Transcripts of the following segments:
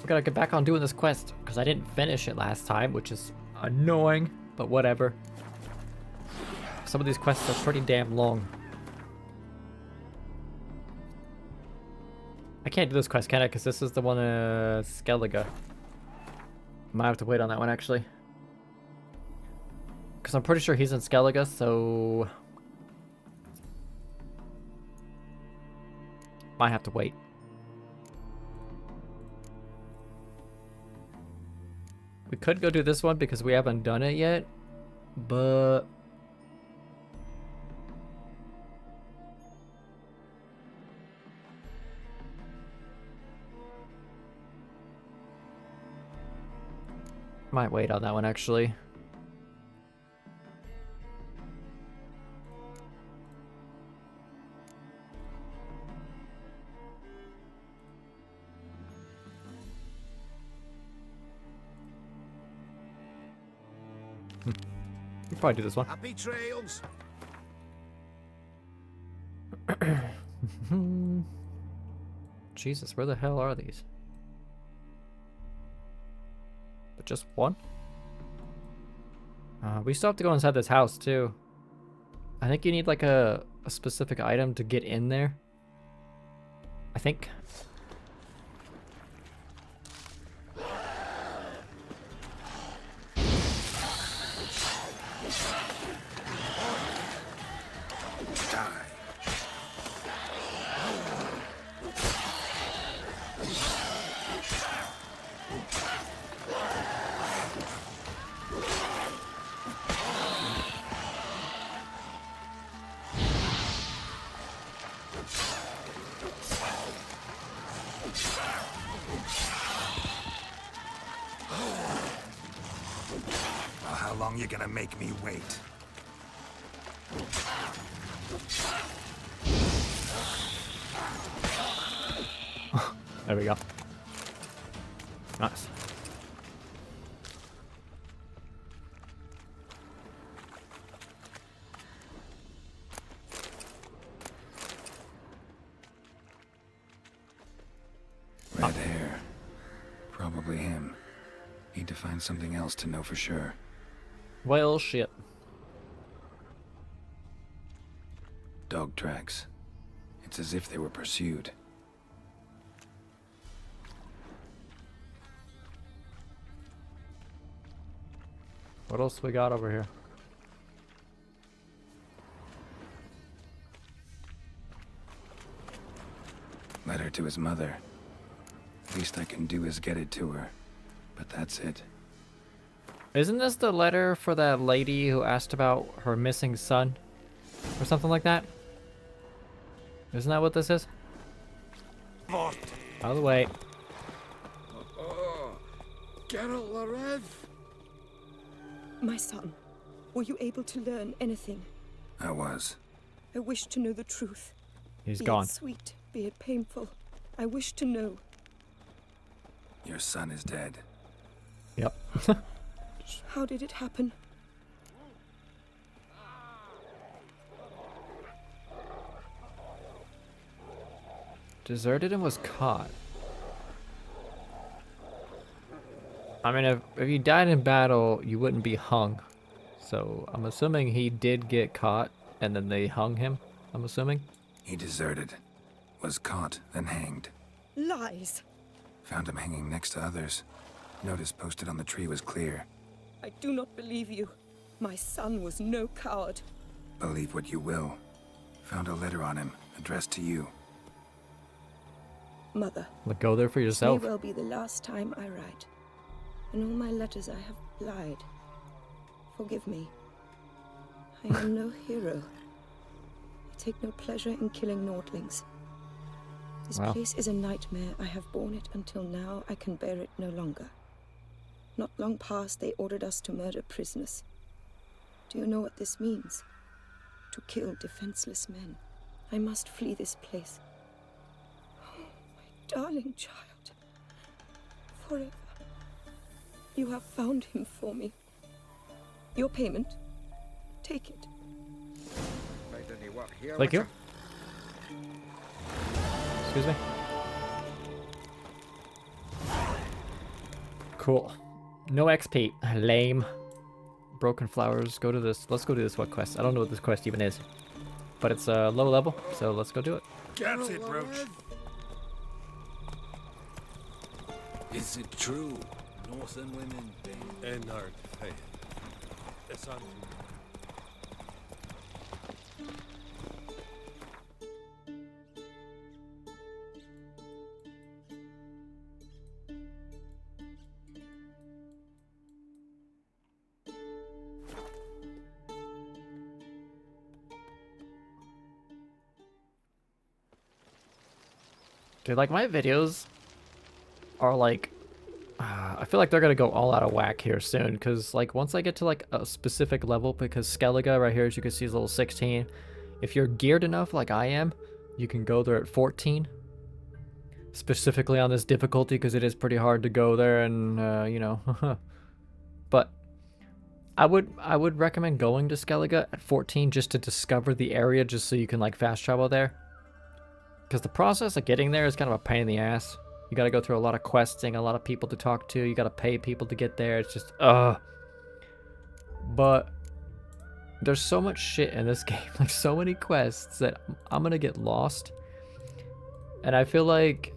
We gotta get back on doing this quest, because I didn't finish it last time, which is annoying, but whatever. Some of these quests are pretty damn long. I can't do this quest, can I? Because this is the one, Skellige. Might have to wait on that one, actually. Because I'm pretty sure he's in Skellige, so... might have to wait. We could go do this one because we haven't done it yet, but... might wait on that one, actually. We'll probably do this one. Happy trails. Jesus, where the hell are these? But just one? We still have to go inside this house too. I think you need like a specific item to get in there. I think. How long you gonna make me wait? There we go. Nice. Red hair. Probably him. Need to find something else to know for sure. Well, shit. Dog tracks. It's as if they were pursued. What else we got over here? Letter to his mother. Least I can do is get it to her. But that's it. Isn't this the letter for that lady who asked about her missing son? Or something like that? Isn't that what this is? Out of the way. Geralt of Rivia. My son, were you able to learn anything? I was. I wish to know the truth. He's Be gone. it sweet, be it painful. I wish to know. Your son is dead. Yep. How did it happen? Deserted and was caught. I mean, if he died in battle, you wouldn't be hung. So I'm assuming he did get caught and then they hung him. I'm assuming. He deserted. Was caught, then hanged. Lies! Found him hanging next to others. Notice posted on the tree was clear. I do not believe you. My son was no coward. Believe what you will. Found a letter on him, addressed to you. Mother, But go there for this yourself. may well be the last time I write. In all my letters I have lied. Forgive me. I am no hero. I take no pleasure in killing Nordlings. This Wow. place is a nightmare. I have borne it until now. I can bear it no longer. Not long past, they ordered us to murder prisoners. Do you know what this means? To kill defenseless men. I must flee this place. Oh, my darling child. Forever. You have found him for me. Your payment. Take it. Thank you. Excuse me. Cool. No XP. Lame. Broken flowers. Go to this. Let's go do this one quest. I don't know what this quest even is. But it's low level, so let's go do it. That's it, Roach. Is it true? Northern women being... Enhard, hey. It's on. Dude, like, my videos are, like... I feel like they're gonna go all out of whack here soon, because, like, once I get to, like, a specific level, because Skellige right here, as you can see, is level 16. If you're geared enough, like I am, you can go there at 14. Specifically on this difficulty, because it is pretty hard to go there, and, you know... But... I would recommend going to Skellige at 14 just to discover the area, just so you can, like, fast travel there. Because the process of getting there is kind of a pain in the ass. You gotta go through a lot of questing, a lot of people to talk to. You gotta pay people to get there. It's just, ugh. But there's so much shit in this game. Like, so many quests that I'm gonna get lost. And I feel like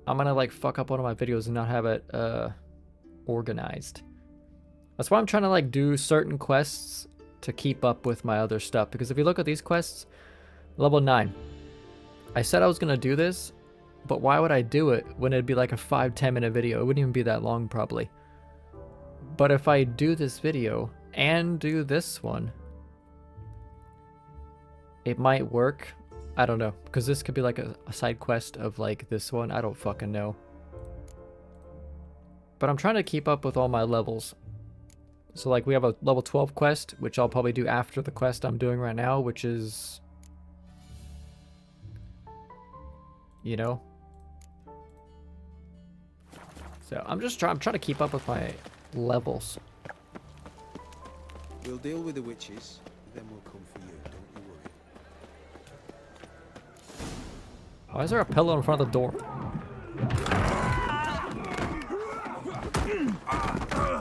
I'm gonna, like, fuck up one of my videos and not have it organized. That's why I'm trying to, like, do certain quests to keep up with my other stuff. Because if you look at these quests... Level 9. I said I was going to do this, but why would I do it when it'd be like a 5-10 minute video? It wouldn't even be that long, probably. But if I do this video and do this one, it might work. I don't know, because this could be like a side quest of like this one. I don't fucking know. But I'm trying to keep up with all my levels. So like we have a level 12 quest, which I'll probably do after the quest I'm doing right now, which is... You know? So I'm trying to keep up with my levels. We'll deal with the witches, then we'll come for you, don't you worry. Why is there a pillow in front of the door?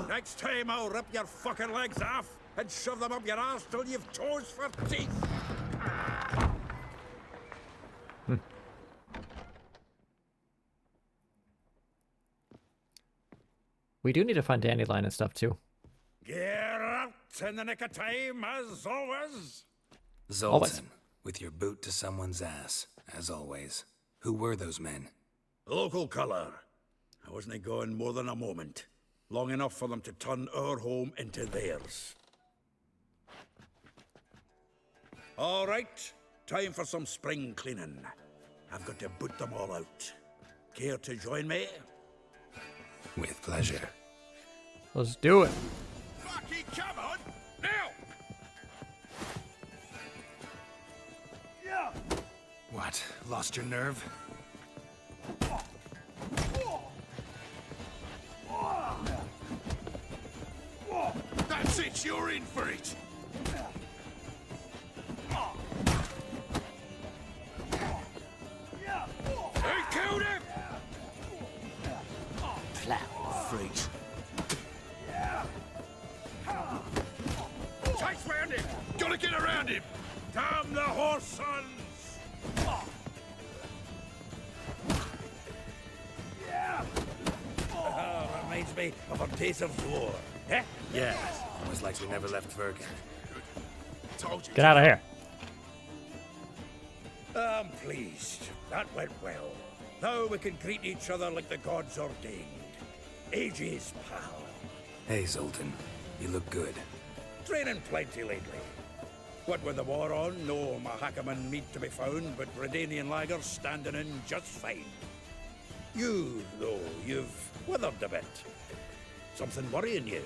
Next time I'll rip your fucking legs off and shove them up your ass till you've toes for teeth. We do need to find dandelion and stuff too. Geralt, in the nick of time, as always. Zoltan, with your boot to someone's ass, as always. Who were those men? Local colour. I wasn't going more than a moment. Long enough for them to turn our home into theirs. All right, time for some spring cleaning. I've got to boot them all out. Care to join me? With pleasure. Let's do it. Fucking come on, now! Yeah. What? Lost your nerve? That's it, you're in for it! I killed him! Freak. Chase round him! Gotta get around him! Damn the horse sons! Reminds me of our days of war. Eh? Yeah. Almost like we never left Vergen. Told you. Get out of here. I'm pleased. That went well. Now we can greet each other like the gods ordained. Ages, pal. Hey, Zoltan. You look good. Training plenty lately. What with the war on, no Mahakaman meat to be found, but Redanian lagers standing in just fine. You, though, you've withered a bit. Something worrying you?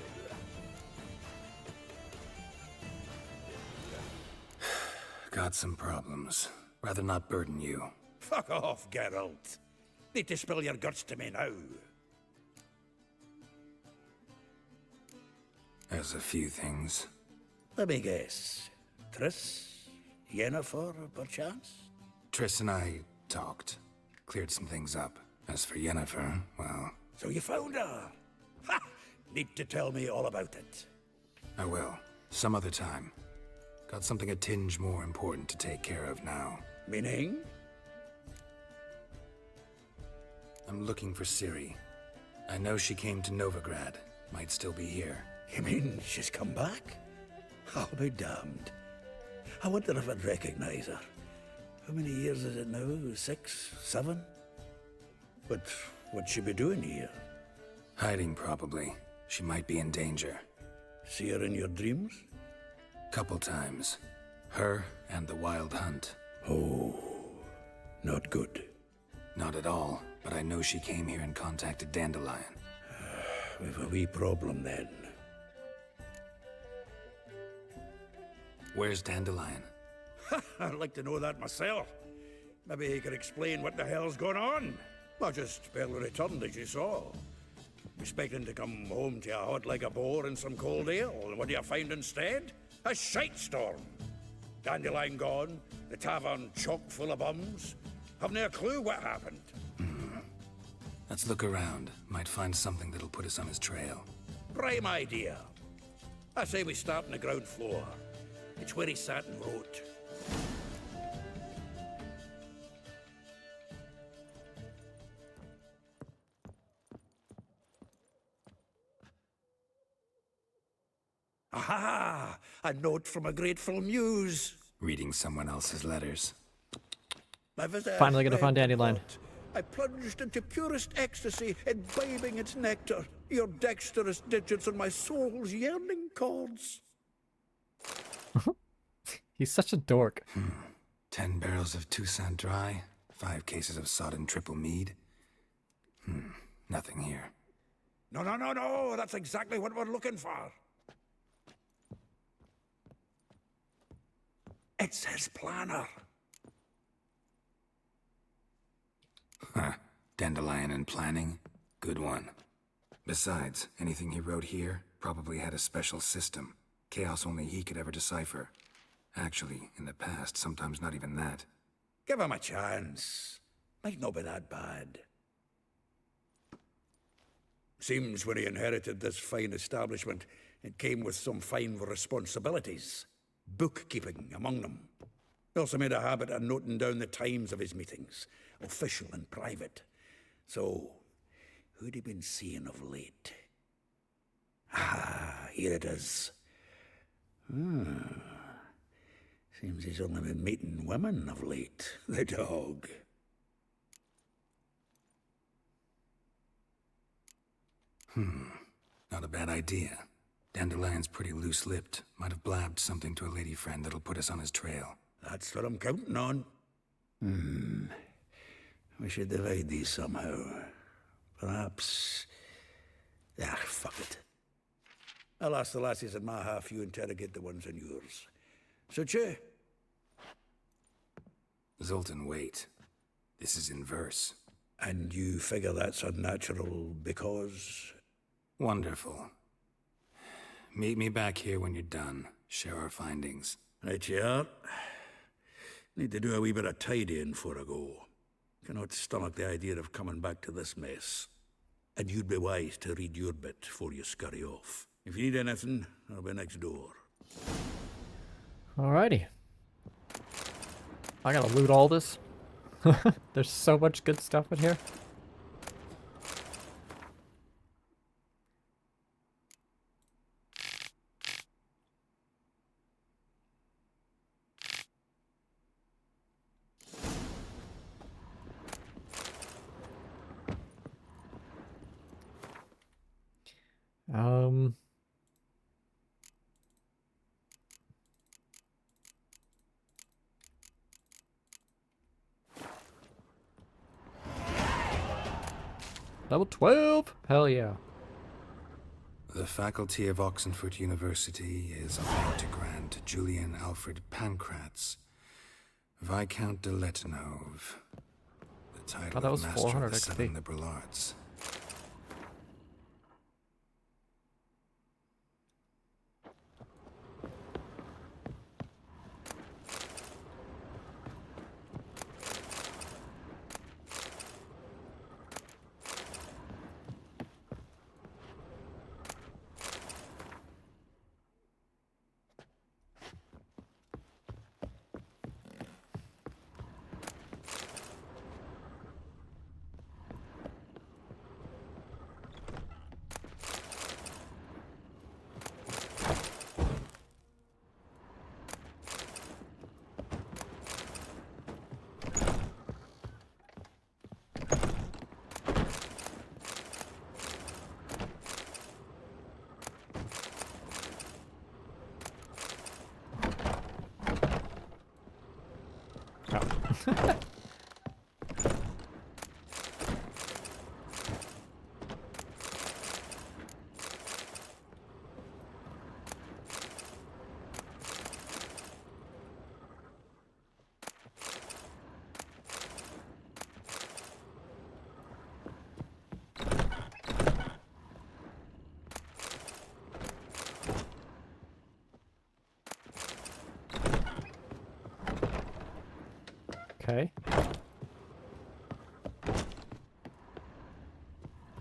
Got some problems. Rather not burden you. Fuck off, Geralt. Need to spill your guts to me now. There's a few things. Let me guess. Triss? Yennefer, perchance? Triss and I talked. Cleared some things up. As for Yennefer, well, So you found her? Ha! Need to tell me all about it. I will. Some other time. Got something a tinge more important to take care of now. Meaning? I'm looking for Ciri. I know she came to Novigrad. Might still be here. You mean she's come back? I'll be damned. I wonder if I'd recognize her. How many years is it now? 6, 7? But what'd she be doing here? Hiding, probably. She might be in danger. See her in your dreams? Couple times. Her and the Wild Hunt. Oh, not good. Not at all, but I know she came here and contacted Dandelion. We've a wee problem then. Where's Dandelion? I'd like to know that myself. Maybe he could explain what the hell's going on. I just barely returned, as you saw. Expecting to come home to a hot like a boar and some cold ale, and what do you find instead? A shitestorm. Dandelion gone, the tavern chock full of bums. Haven't a clue what happened. Let's look around. Might find something that'll put us on his trail. Prime idea. I say we start on the ground floor. It's where he sat and wrote. Aha! A note from a grateful muse. Reading someone else's letters. My visage Finally gonna find read the Dandelion. plot. I plunged into purest ecstasy, imbibing its nectar. Your dexterous digits on my soul's yearning chords. He's such a dork. 10 barrels of Toussaint Dry, 5 cases of sodden triple mead. Nothing here. No. That's exactly what we're looking for. It's his planner. Huh. Dandelion and planning? Good one. Besides, anything he wrote here probably had a special system. Chaos only he could ever decipher. Actually, in the past, sometimes not even that. Give him a chance. Might not be that bad. Seems when he inherited this fine establishment, it came with some fine responsibilities. Bookkeeping among them. He also made a habit of noting down the times of his meetings, official and private. So, who'd he been seeing of late? Ah, here it is. Seems he's only been meeting women of late, the dog. Not a bad idea. Dandelion's pretty loose-lipped. Might have blabbed something to a lady friend that'll put us on his trail. That's what I'm counting on. We should divide these somehow. Perhaps... fuck it. I'll ask the lassies in my half, you interrogate the ones in yours. Suit you? Zoltan, wait. This is in verse. And you figure that's unnatural because... Wonderful. Meet me back here when you're done. Share our findings. Right you are. Need to do a wee bit of tidying before I go. Cannot stomach the idea of coming back to this mess. And you'd be wise to read your bit before you scurry off. If you need anything, I'll be next door. Alrighty. I gotta loot all this. There's so much good stuff in here. Um... Level 12? Hell yeah. The faculty of Oxenford University is about to grant Julian Alfred Pancratz, Viscount de Letenove, the title that of was Master 400 of the XP. Seven Liberal Arts.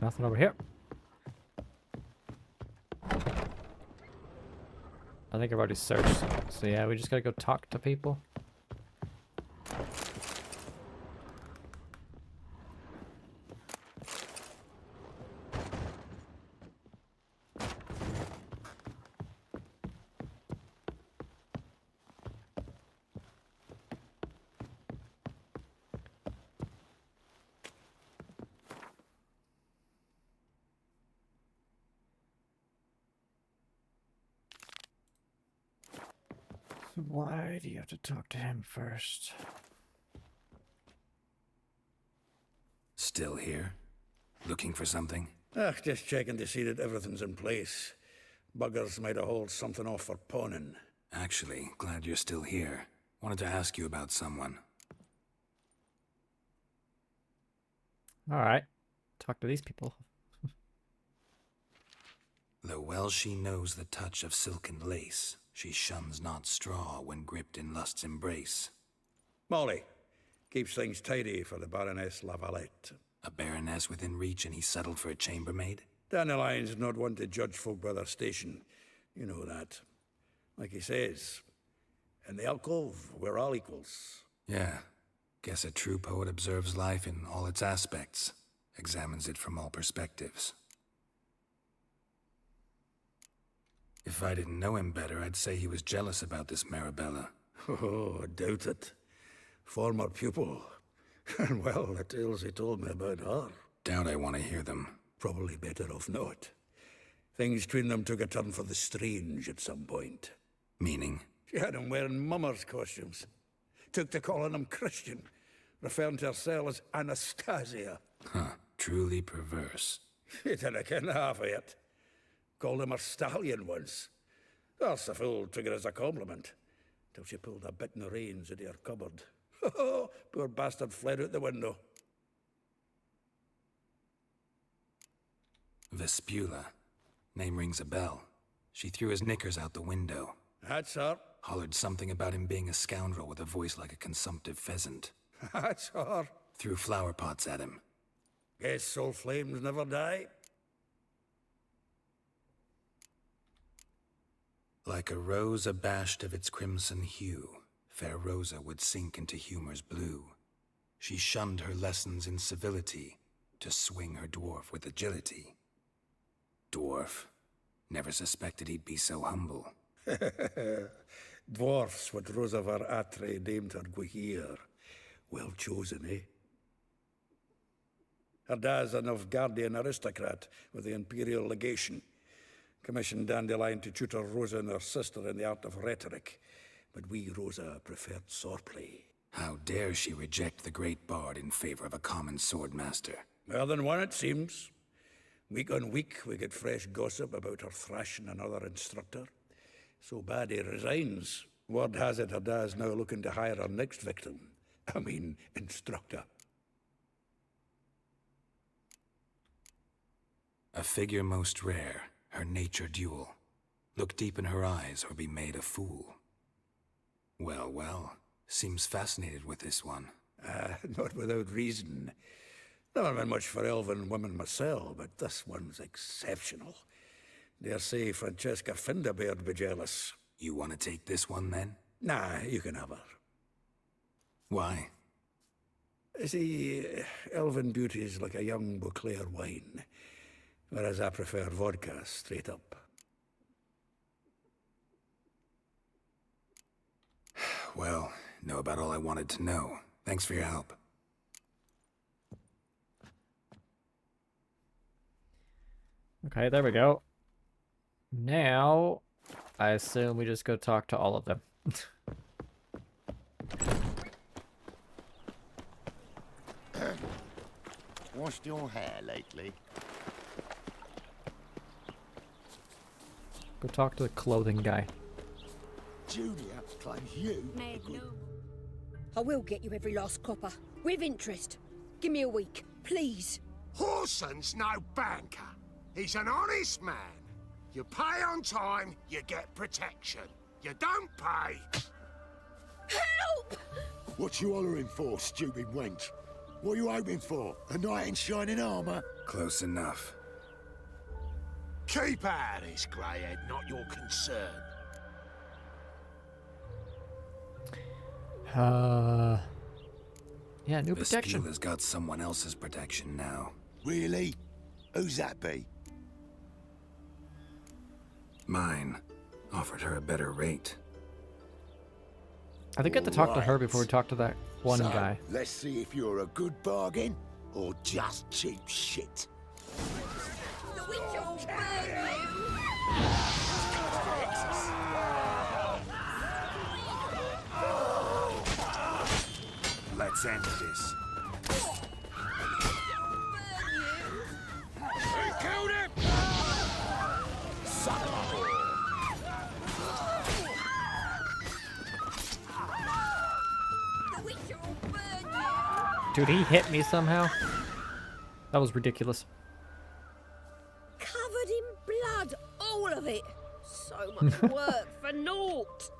Nothing over here. I think I've already searched. So yeah, we just gotta go talk to people. Why do you have to talk to him first? Still here? Looking for something? Just checking to see that everything's in place. Buggers might have hauled something off for pawning. Actually, glad you're still here. Wanted to ask you about someone. Alright. Talk to these people. Though well she knows the touch of silken lace, she shuns not straw when gripped in lust's embrace. Molly. Keeps things tidy for the Baroness Lavalette. A baroness within reach and he settled for a chambermaid? Dandelion's not one to judge folk by their station. You know that. Like he says, in the alcove, we're all equals. Yeah. Guess a true poet observes life in all its aspects, examines it from all perspectives. If I didn't know him better, I'd say he was jealous about this Marabella. Oh, I doubt it. Former pupil. And well, the tales he told me about her. Doubt I want to hear them. Probably better off not. Things between them took a turn for the strange at some point. Meaning? She had him wearing mummers' costumes. Took to calling him Christian, referring to herself as Anastasia. Huh. Truly perverse. She didn't ken half of it. Called him a stallion once. That's the fool took it as a compliment. Till she pulled a bit in the reins into her cupboard. Poor bastard fled out the window. Vespula. Name rings a bell. She threw his knickers out the window. That's her. Hollered something about him being a scoundrel with a voice like a consumptive pheasant. That's her. Threw flower pots at him. Guess soul flames never die. Like a rose abashed of its crimson hue, fair Rosa would sink into humor's blue. She shunned her lessons in civility, to swing her dwarf with agility. Dwarf. Never suspected he'd be so humble. Dwarfs what Rosavar Atre named her Guihir. Well chosen, eh? Her dad's a Novgardian aristocrat with the Imperial Legation. Commissioned Dandelion to tutor Rosa and her sister in the art of rhetoric. But we, Rosa, preferred swordplay. How dare she reject the great bard in favor of a common swordmaster? More than one, it seems. Week on week, we get fresh gossip about her thrashing another instructor. So bad he resigns. Word has it her dad's now looking to hire her next victim. I mean, instructor. A figure most rare, her nature dual. Look deep in her eyes or be made a fool. Well, well, seems fascinated with this one. Not without reason. Never been much for elven women myself, but this one's exceptional. Dare say Francesca Finderbeard be jealous. You want to take this one then? Nah, you can have her. Why? See, elven beauty's like a young Beauclair wine, whereas I prefer vodka straight up. Well, know about all I wanted to know. Thanks for your help. Okay, there we go. Now, I assume we just go talk to all of them. Washed your hair lately? Go talk to the clothing guy. Julia claims you. I will get you every last copper, with interest. Give me a week, please. Horson's no banker. He's an honest man. You pay on time, you get protection. You don't pay... Help! What you hollering for, stupid wench? What are you hoping for? A knight in shining armour? Close enough. Keep out of this, greyhead, not your concern. Yeah, new This protection. has got someone else's protection now. Really? Who's that be? Mine. Offered her a better rate. I think I have to talk to her Right. before we talk to that one So, guy. let's see if you're a good bargain or just cheap shit. The witch will burn you! Let's end this. Who killed him? Son of a whore. The witch will burn you! Dude, he hit me somehow. That was ridiculous. Covered in blood, all of it. So much work for naught.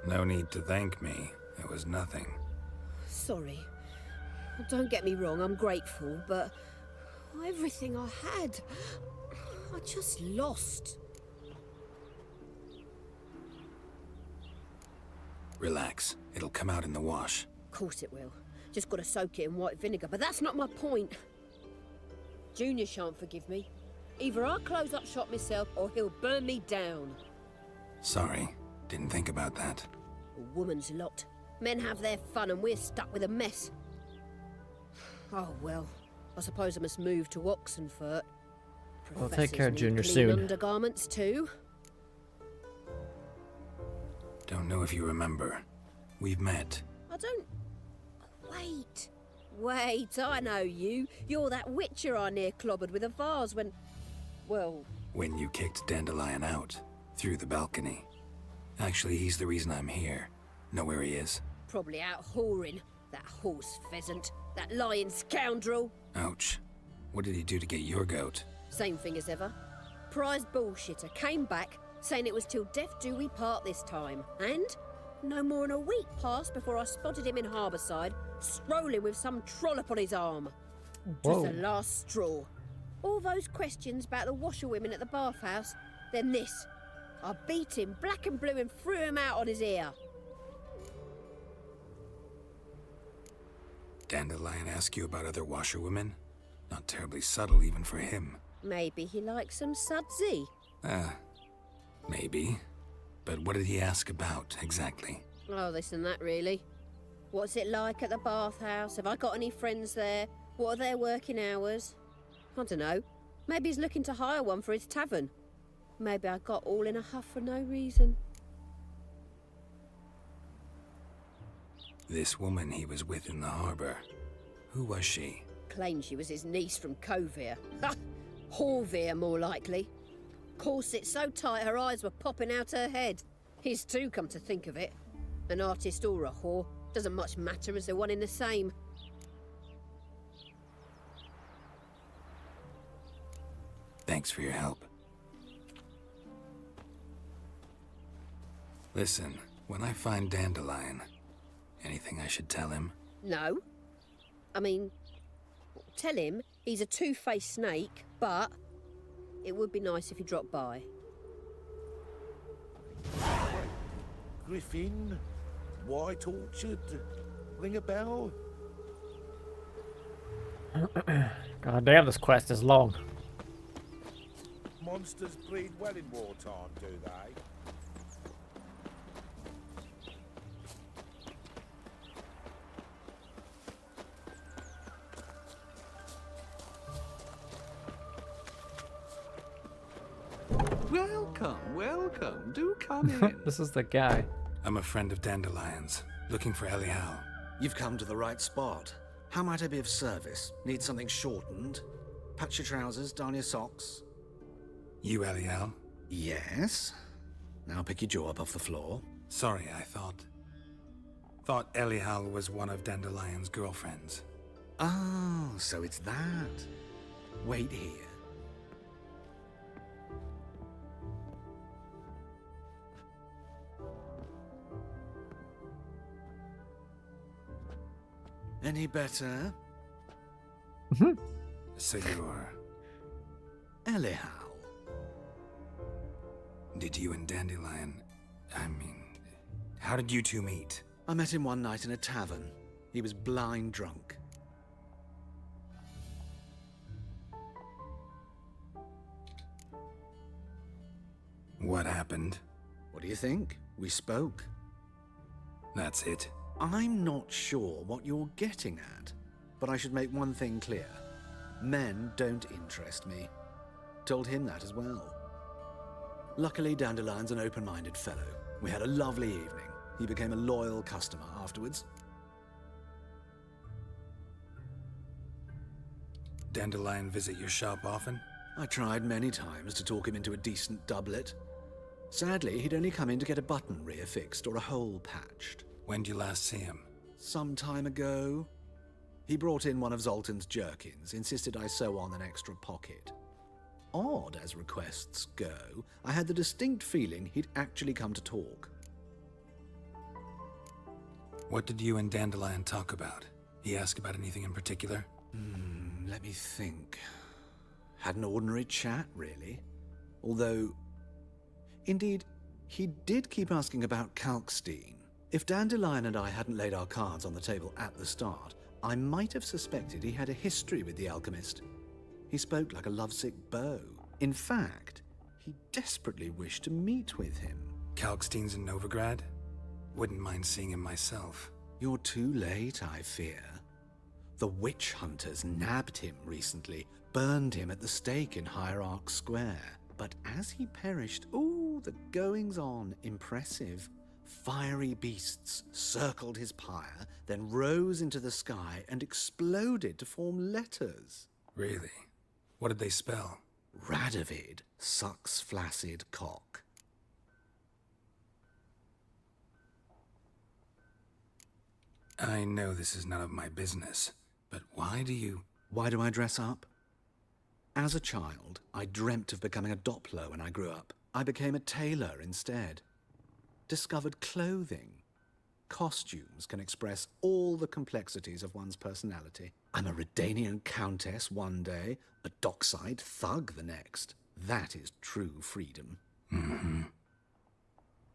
No need to thank me. It was nothing. Sorry. Don't get me wrong, I'm grateful, but everything I had, I just lost. Relax. It'll come out in the wash. Of course it will. Just gotta soak it in white vinegar, but that's not my point. Junior shan't forgive me. Either I'll close up shop myself or he'll burn me down. Sorry. Didn't think about that. A woman's lot. Men have their fun and we're stuck with a mess. Oh well, I suppose I must move to Oxenfurt. We'll take care of Professors Junior need clean soon. undergarments too. Don't know if you remember. We've met. I don't... Wait, I know you. You're that witcher I near clobbered with a vase when... Well, When you kicked Dandelion out. Through the balcony. Actually, he's the reason I'm here. Know where he is? probably out whoring. That horse pheasant. That lying scoundrel. Ouch. What did he do to get your goat? Same thing as ever. Prize bullshitter came back, saying it was till death do we part this time. And no more than a week passed before I spotted him in Harbourside, strolling with some trollop on his arm. Just the last straw. All those questions about the washerwomen at the bathhouse, then this. I beat him black and blue and threw him out on his ear. Dandelion ask you about other washerwomen? Not terribly subtle even for him. Maybe he likes some sudsy. Maybe. But what did he ask about, exactly? Oh, this and that, really. What's it like at the bathhouse? Have I got any friends there? What are their working hours? I don't know. Maybe he's looking to hire one for his tavern. Maybe I got all in a huff for no reason. This woman he was with in the harbor. Who was she? Claimed she was his niece from Kovir. Ha! Horvir, more likely. Corset so tight her eyes were popping out her head. His too, come to think of it. An artist or a whore. Doesn't much matter as they're one in the same. Thanks for your help. Listen, when I find Dandelion, anything I should tell him? No. I mean, tell him he's a two-faced snake, but it would be nice if he dropped by. Griffin? White Orchard? Ring a bell? God damn, this quest is long. Monsters breed well in wartime, do they? Welcome, welcome. Do come in. This is the guy. I'm a friend of Dandelion's, looking for Elial. You've come to the right spot. How might I be of service? Need something shortened? Patch your trousers, darn your socks. You Elial? Yes. Now pick your jaw up off the floor. Sorry, I thought Elial was one of Dandelion's girlfriends. Oh, so it's that. Wait here. Any better? So you're... Elihow. Did you and Dandelion... I mean... How did you two meet? I met him one night in a tavern. He was blind drunk. What happened? What do you think? We spoke. That's it. I'm not sure what you're getting at, but I should make one thing clear. Men don't interest me. Told him that as well. Luckily, Dandelion's an open-minded fellow. We had a lovely evening. He became a loyal customer afterwards. Dandelion visit your shop often? I tried many times to talk him into a decent doublet. Sadly, he'd only come in to get a button reaffixed or a hole patched. When'd you last see him? Some time ago. He brought in one of Zoltan's jerkins, insisted I sew on an extra pocket. Odd as requests go, I had the distinct feeling he'd actually come to talk. What did you and Dandelion talk about? He asked about anything in particular? Let me think. Had an ordinary chat, really. Although, indeed, he did keep asking about Kalkstein. If Dandelion and I hadn't laid our cards on the table at the start, I might have suspected he had a history with the alchemist. He spoke like a lovesick beau. In fact, he desperately wished to meet with him. Kalkstein's in Novigrad? Wouldn't mind seeing him myself. You're too late, I fear. The witch hunters nabbed him recently, burned him at the stake in Hierarch Square. But as he perished, the goings-on, impressive. Fiery beasts circled his pyre, then rose into the sky and exploded to form letters. Really? What did they spell? Radovid sucks flaccid cock. I know this is none of my business, but why do you... Why do I dress up? As a child, I dreamt of becoming a Doppler when I grew up. I became a tailor instead. Discovered clothing. Costumes can express all the complexities of one's personality. I'm a Redanian countess one day, a dockside thug the next. That is true freedom.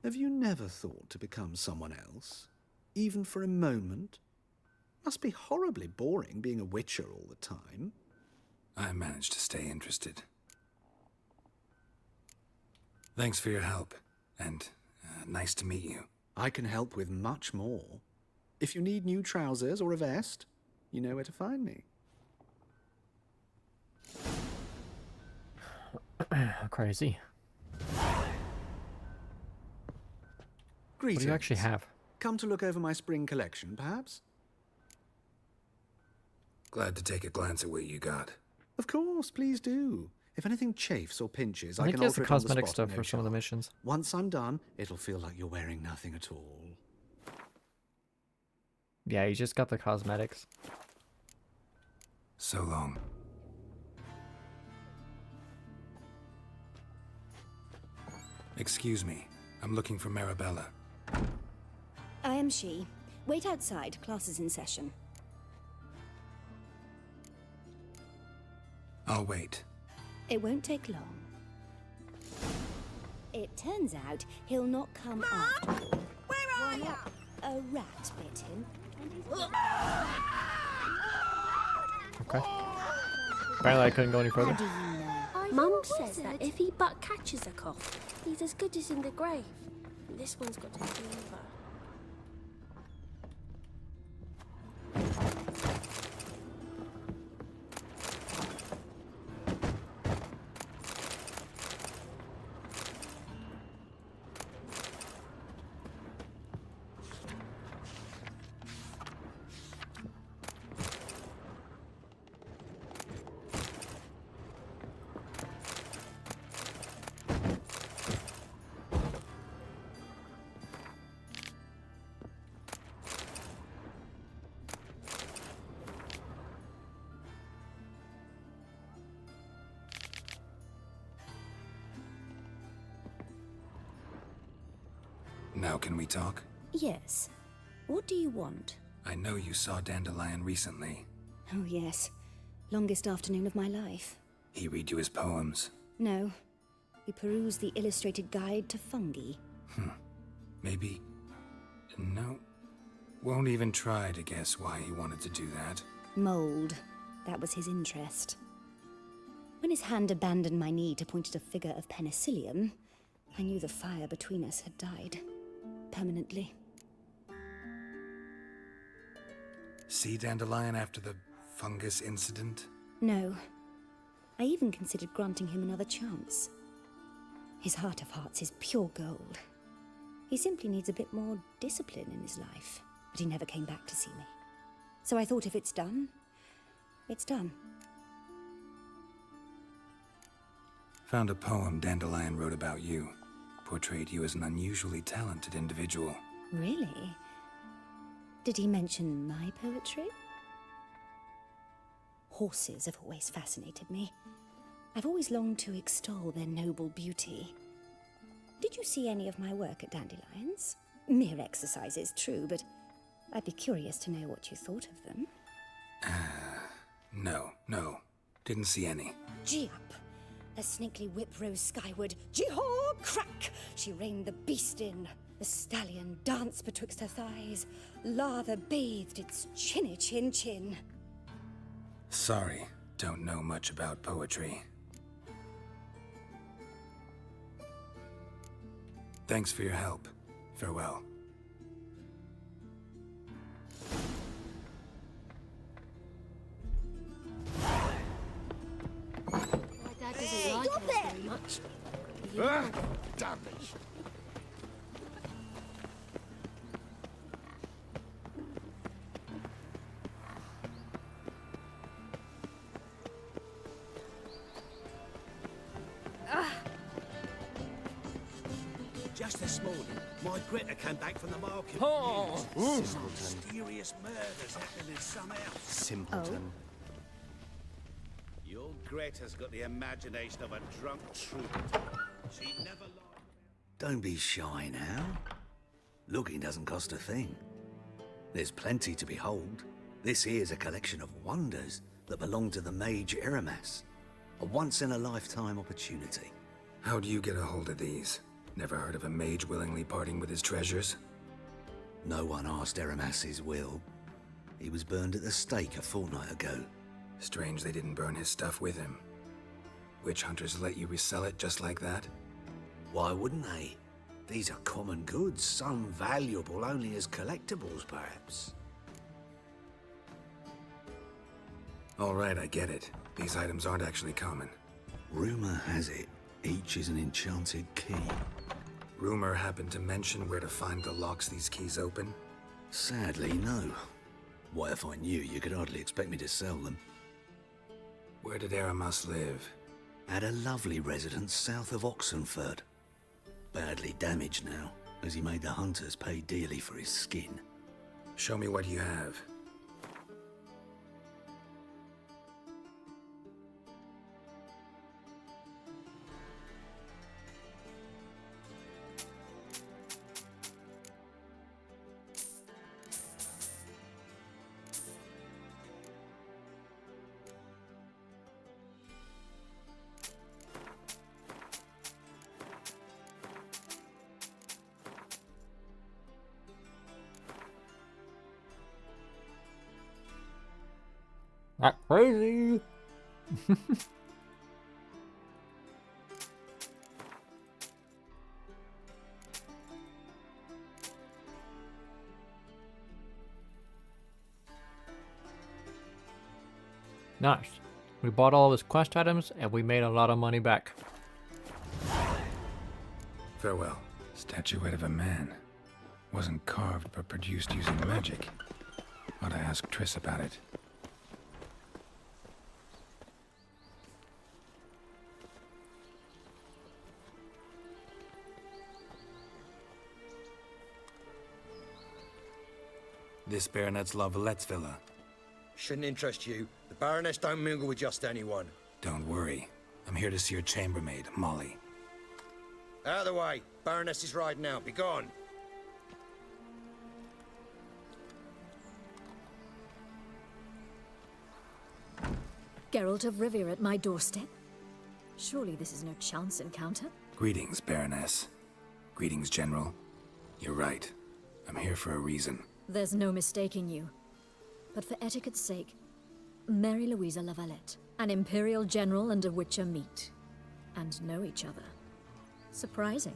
Have you never thought to become someone else? Even for a moment? Must be horribly boring being a witcher all the time. I managed to stay interested. Thanks for your help, and nice to meet you. I can help with much more. If you need new trousers or a vest, you know where to find me. Crazy. Greetings. What do you actually have? Come to look over my spring collection, perhaps? Glad to take a glance at what you got. Of course, please do. If anything chafes or pinches, I I think can he has alter the it on the cosmetic spot, stuff no for some of the charge. missions. Once I'm done, it'll feel like you're wearing nothing at all. Yeah, you just got the cosmetics. So long. Excuse me. I'm looking for Marabella. I am she. Wait outside. Class is in session. I'll wait. It won't take long. It turns out he'll not come up. Where are you? A rat bit him. Okay. Apparently I couldn't go any further. How do you know? Mum says that if he but catches a cough, he's as good as in the grave. This one's got a fever. Now can we talk? Yes. What do you want? I know you saw Dandelion recently. Oh, yes. Longest afternoon of my life. He read you his poems? No. We perused the illustrated guide to fungi. Maybe... No. Won't even try to guess why he wanted to do that. Mold. That was his interest. When his hand abandoned my knee to point at a figure of penicillium, I knew the fire between us had died. Permanently. See Dandelion after the fungus incident? No. I even considered granting him another chance. His heart of hearts is pure gold. He simply needs a bit more discipline in his life. But he never came back to see me. So I thought if it's done, it's done. Found a poem Dandelion wrote about you. Portrayed you as an unusually talented individual. Really? Did he mention my poetry? Horses have always fascinated me. I've always longed to extol their noble beauty. Did you see any of my work at Dandelion's? Mere exercises, true, but I'd be curious to know what you thought of them. No. Didn't see any. Gee up! A snakely whip rose skyward. Gee-haw! Crack! She reined the beast in. The stallion danced betwixt her thighs. Lather bathed its chinny chin. Sorry, don't know much about poetry. Thanks for your help. Farewell. My dad doesn't like us very much. Damn it. Just this morning, my Greta came back from the market. Oh. Some mysterious murders happening in some house. Simpleton. Your Greta's got the imagination of a drunk troubadour. She never lied. Don't be shy now. Looking doesn't cost a thing. There's plenty to behold. This here's a collection of wonders that belong to the mage Eramas. A once-in-a-lifetime opportunity. How'd you get a hold of these? Never heard of a mage willingly parting with his treasures? No one asked Eramas his will. He was burned at the stake a fortnight ago. Strange they didn't burn his stuff with him. Witch hunters let you resell it just like that? Why wouldn't they? These are common goods, some valuable only as collectibles, perhaps. All right, I get it. These items aren't actually common. Rumor has it, each is an enchanted key. Rumor happened to mention where to find the locks these keys open? Sadly, no. What if I knew, you could hardly expect me to sell them. Where did Eramas live? At a lovely residence south of Oxenford. Badly damaged now, as he made the hunters pay dearly for his skin. Show me what you have. That's crazy. Nice. We bought all of his quest items and we made a lot of money back. Farewell. Statuette of a man. Wasn't carved but produced using magic. Ought to ask Triss about it. This Baronet's La Vallette's villa. Shouldn't interest you. The Baroness don't mingle with just anyone. Don't worry. I'm here to see your chambermaid, Molly. Out of the way. Baroness is riding out. Be gone. Geralt of Rivia at my doorstep? Surely this is no chance encounter? Greetings, Baroness. Greetings, General. You're right. I'm here for a reason. There's no mistaking you. But for etiquette's sake, Mary Louisa Lavalette, an Imperial General and a Witcher meet. And know each other. Surprising.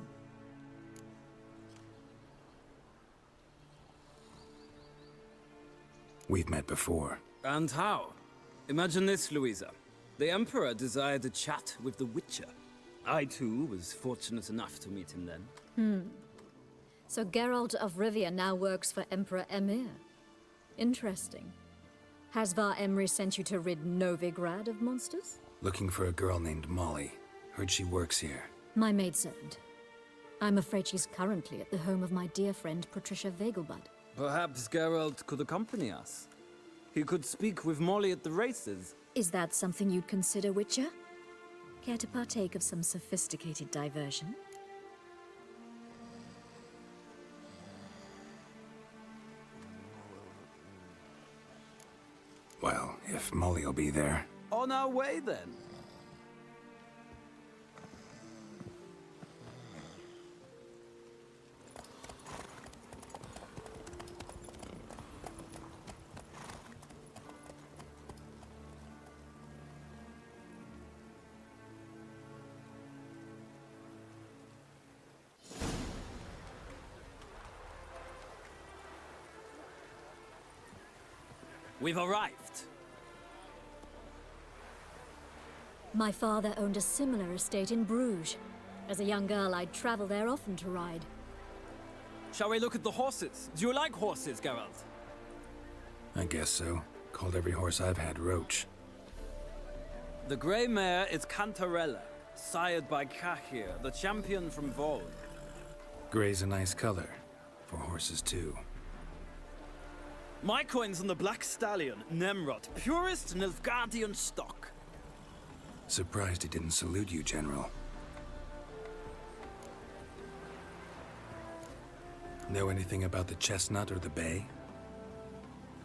We've met before. And how? Imagine this, Louisa. The Emperor desired a chat with the Witcher. I, too, was fortunate enough to meet him then. So Geralt of Rivia now works for Emperor Emir. Interesting. Has Var Emry sent you to rid Novigrad of monsters? Looking for a girl named Molly. Heard she works here. My maidservant. I'm afraid she's currently at the home of my dear friend Patricia Vegelbud. Perhaps Geralt could accompany us. He could speak with Molly at the races. Is that something you'd consider, Witcher? Care to partake of some sophisticated diversion? Well, if Molly'll be there. On our way, then. We've arrived. My father owned a similar estate in Bruges. As a young girl, I'd travel there often to ride. Shall we look at the horses? Do you like horses, Geralt? I guess so. Called every horse I've had Roach. The grey mare is Cantarella, sired by Cahir, the champion from Voln. Grey's a nice color. For horses, too. My coin's on the Black Stallion, Nemrod, purest Nilfgaardian stock. Surprised he didn't salute you, General. Know anything about the chestnut or the bay?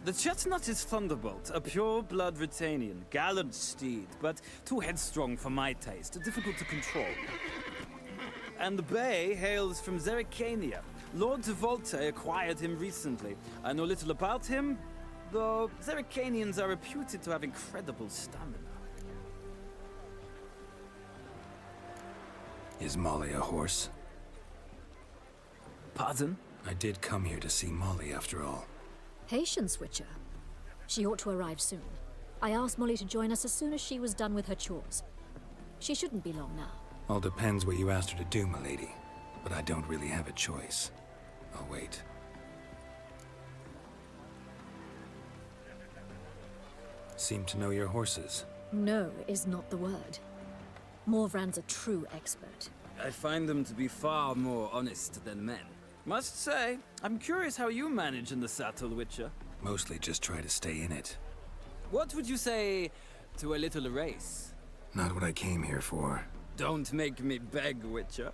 The chestnut is Thunderbolt, a pure-blood Retanian, gallant steed, but too headstrong for my taste, difficult to control. And the bay hails from Zerrikania. Lord de Volte acquired him recently. I know little about him, though Zerrikanians are reputed to have incredible stamina. Is Molly a horse? Pardon? I did come here to see Molly, after all. Patience, Witcher. She ought to arrive soon. I asked Molly to join us as soon as she was done with her chores. She shouldn't be long now. All depends what you asked her to do, milady. But I don't really have a choice. I'll wait. Seem to know your horses. No is not the word. Morvran's a true expert. I find them to be far more honest than men. Must say, I'm curious how you manage in the saddle, Witcher. Mostly just try to stay in it. What would you say to a little race? Not what I came here for. Don't make me beg, Witcher.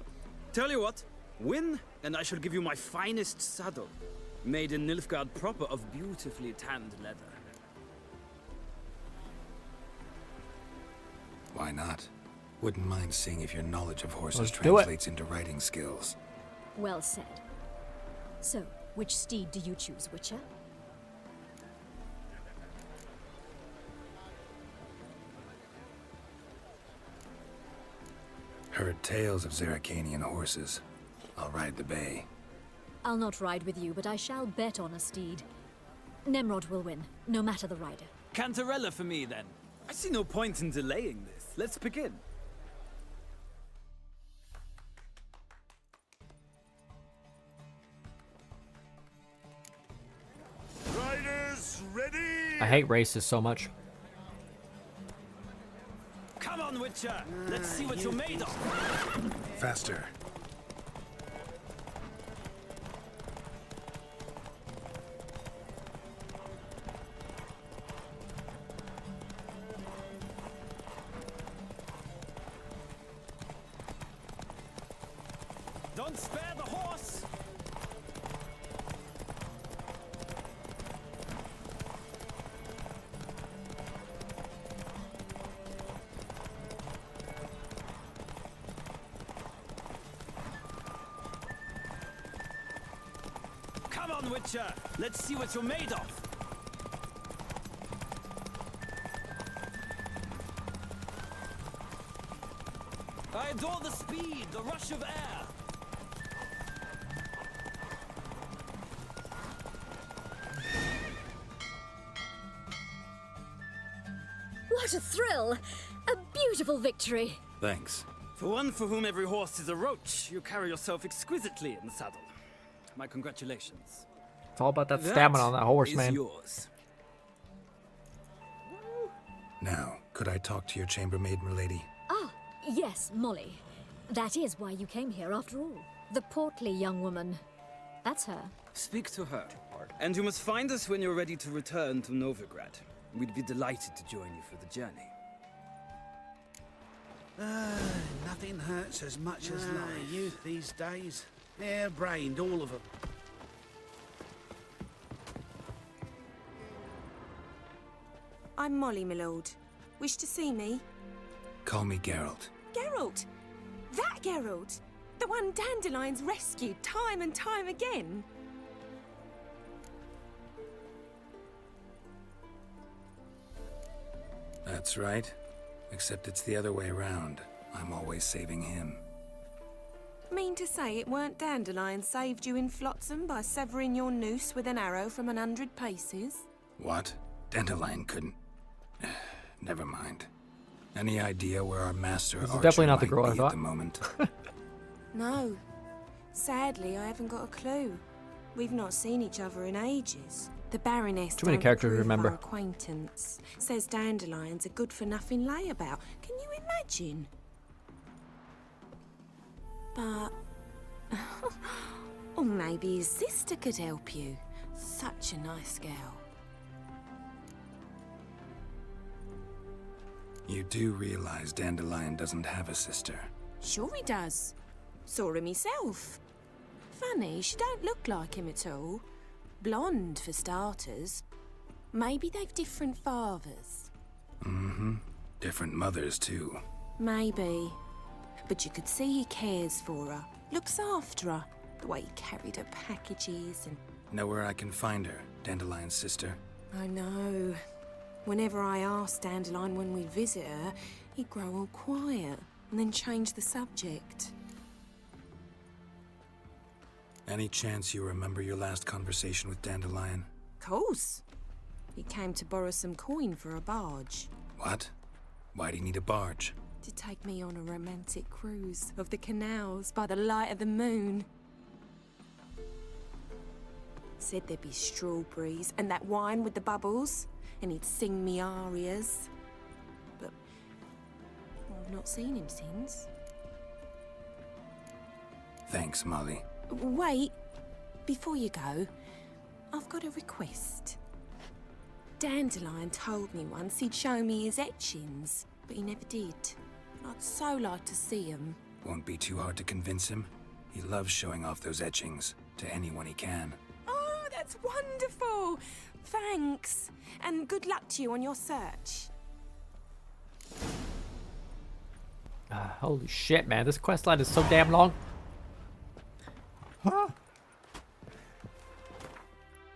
Tell you what, win, and I shall give you my finest saddle. Made in Nilfgaard proper of beautifully tanned leather. Why not? Wouldn't mind seeing if your knowledge of horses Let's do it. translates into riding skills. Well said. So, which steed do you choose, Witcher? Heard tales of Zerrikanian horses. I'll ride the bay. I'll not ride with you, but I shall bet on a steed. Nemrod will win, no matter the rider. Cantarella for me, then. I see no point in delaying this. Let's begin. Riders, ready? I hate races so much. Come on, Witcher! Let's see what you're made of! Faster. Don't spare the horse! on, Witcher! Let's see what you're made of! I adore the speed, the rush of air! What a thrill! A beautiful victory! Thanks. For one for whom every horse is a roach, you carry yourself exquisitely in the saddle. My congratulations. It's all about that stamina on that horse, is man. Yours. Now, could I talk to your chambermaid, milady? Ah, yes, Molly. That is why you came here after all. The portly young woman. That's her. Speak to her. And you must find us when you're ready to return to Novigrad. We'd be delighted to join you for the journey. Nothing hurts as much as lying. Youth these days. Hair-brained, all of them. I'm Molly, my lord. Wish to see me? Call me Geralt. Geralt! That Geralt! The one Dandelion's rescued time and time again! That's right. Except it's the other way around. I'm always saving him. Mean to say it weren't Dandelion saved you in Flotsam by severing your noose with an arrow from 100 paces? What? Dandelion couldn't... Never mind. Any idea where our master This is Archer definitely not the might girl I be thought. at the moment? No. Sadly, I haven't got a clue. We've not seen each other in ages. The Baroness Too many don't characters to approve remember. our acquaintance. Says Dandelion's a good-for-nothing layabout. Can you imagine? But... or maybe his sister could help you. Such a nice girl. You do realize Dandelion doesn't have a sister. Sure he does. Saw him myself. Funny, she don't look like him at all. Blonde, for starters. Maybe they've different fathers. Mm-hmm. Different mothers, too. Maybe. But you could see he cares for her. Looks after her. The way he carried her packages and... Know where I can find her, Dandelion's sister? I know. Whenever I asked Dandelion when we'd visit her, he'd grow all quiet and then change the subject. Any chance you remember your last conversation with Dandelion? Course. He came to borrow some coin for a barge. What? Why'd he need a barge? To take me on a romantic cruise of the canals by the light of the moon. Said there'd be strawberries and that wine with the bubbles, and he'd sing me arias. But I've not seen him since. Thanks, Molly. Wait, before you go, I've got a request. Dandelion told me once he'd show me his etchings, but he never did. I'd so like to see them. Won't be too hard to convince him. He loves showing off those etchings to anyone he can. Oh, that's wonderful! Thanks, and good luck to you on your search. Holy shit, man. This quest line is so damn long.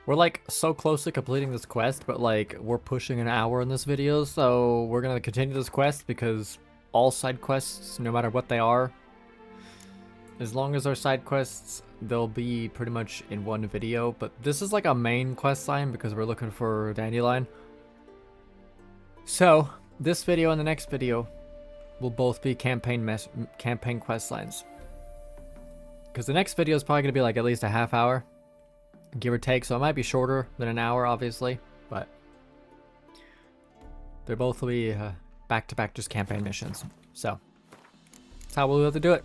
We're like so close to completing this quest, but like we're pushing an hour in this video, so we're gonna continue this quest because all side quests, no matter what they are, as long as they're side quests, they'll be pretty much in one video. But this is like a main quest line because we're looking for Dandelion. So this video and the next video will both be campaign quest lines. Because the next video is probably going to be like at least a half hour, give or take. So it might be shorter than an hour, obviously. But they both will be back-to-back just campaign missions. So that's how we'll have to do it.